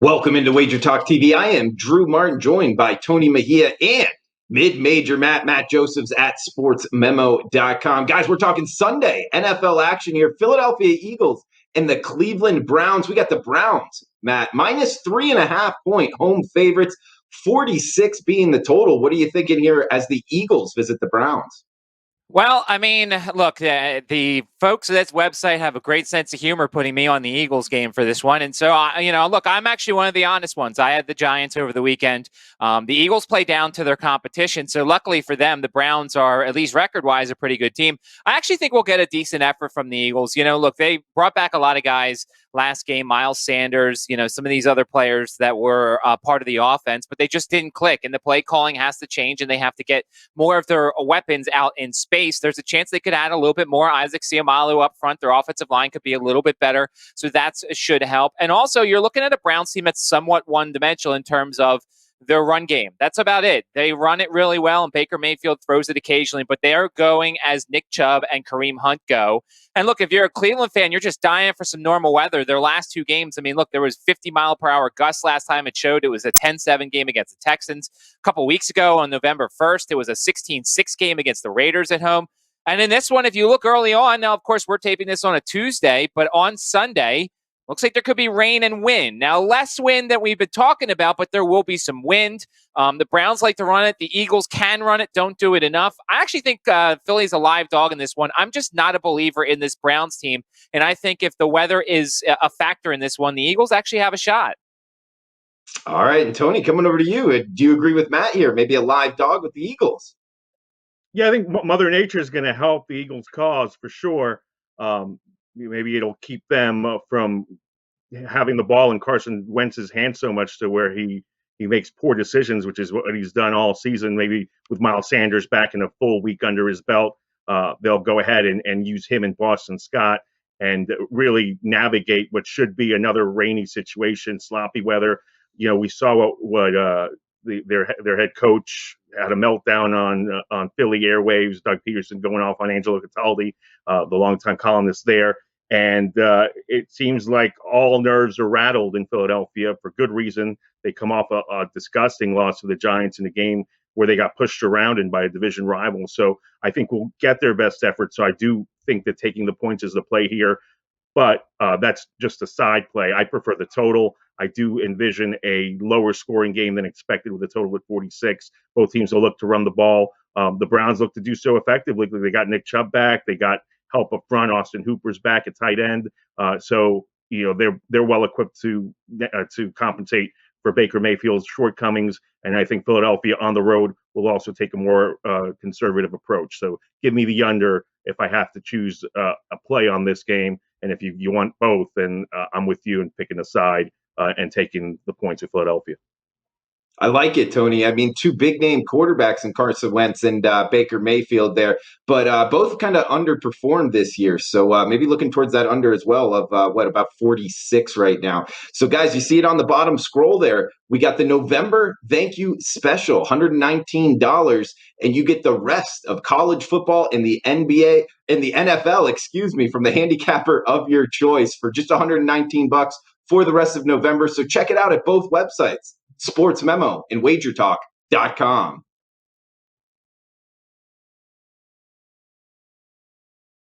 Welcome into WagerTalk TV. I am Drew Martin, joined by Tony Mejia and mid-major Matt Josephs at sportsmemo.com. Guys, we're talking Sunday NFL action here. Philadelphia Eagles and the Cleveland Browns. We got the Browns, Matt, minus 3.5-point home favorites, 46 being the total. What are you thinking here as the Eagles visit the Browns? Well, I mean, look, the folks at this website have a great sense of humor putting me on the Eagles game for this one. And so, look, I'm actually one of the honest ones. I had the Giants over the weekend. The Eagles play down to their competition. So luckily for them, the Browns are, at least record-wise, a pretty good team. I actually think we'll get a decent effort from the Eagles. Look, they brought back a lot of guys last game, Miles Sanders, some of these other players that were part of the offense, but they just didn't click. And the play calling has to change, and they have to get more of their weapons out in space. There's a chance they could add a little bit more Isaac Seumalo up front. Their offensive line could be a little bit better, so that should help. And also, you're looking at a Browns team that's somewhat one-dimensional in terms of their run game. That's about it. They run it really well, and Baker Mayfield throws it occasionally, but they are going as Nick Chubb and Kareem Hunt go. And look, if you're a Cleveland fan, you're just dying for some normal weather. Their last two games, I mean, look, there was 50-mile-per-hour gusts last time. It showed it was a 10-7 game against the Texans. A couple weeks ago on November 1st, it was a 16-6 game against the Raiders at home. And in this one, if you look early on, now, of course, we're taping this on a Tuesday, but on Sunday, looks like there could be rain and wind. Now, less wind than we've been talking about, but there will be some wind. The Browns like to run it. The Eagles can run it. Don't do it enough. I actually think Philly's a live dog in this one. I'm just not a believer in this Browns team. And I think if the weather is a factor in this one, the Eagles actually have a shot. All right, and Tony, coming over to you. Do you agree with Matt here? Maybe a live dog with the Eagles? Yeah, I think Mother Nature is going to help the Eagles' cause for sure. Maybe it'll keep them from having the ball in Carson Wentz's hand so much to where he makes poor decisions, which is what he's done all season. Maybe with Miles Sanders back in a full week under his belt, they'll go ahead and use him and Boston Scott and really navigate what should be another rainy situation, sloppy weather. We saw what their head coach had a meltdown on Philly airwaves. Doug Peterson going off on Angelo Cataldi, the longtime columnist there. And it seems like all nerves are rattled in Philadelphia for good reason. They come off a disgusting loss to the Giants in a game where they got pushed around and by a division rival. So I think we'll get their best effort. So I do think that taking the points is the play here. But that's just a side play. I prefer the total. I do envision a lower scoring game than expected with a total at 46. Both teams will look to run the ball. The Browns look to do so effectively. They got Nick Chubb back. They got help up front. Austin Hooper's back at tight end. So they're well equipped to compensate for Baker Mayfield's shortcomings. And I think Philadelphia on the road will also take a more conservative approach. So give me the under if I have to choose a play on this game. And if you want both, then I'm with you and picking a side and taking the points of Philadelphia. I like it, Tony. I mean, two big-name quarterbacks in Carson Wentz and Baker Mayfield there, but both kind of underperformed this year. So maybe looking towards that under as well of, about 46 right now. So, guys, you see it on the bottom scroll there. We got the November thank you special, $119, and you get the rest of college football and the NBA and the NFL, from the handicapper of your choice for just $119 for the rest of November. So check it out at both websites, Sports Memo and WagerTalk.com.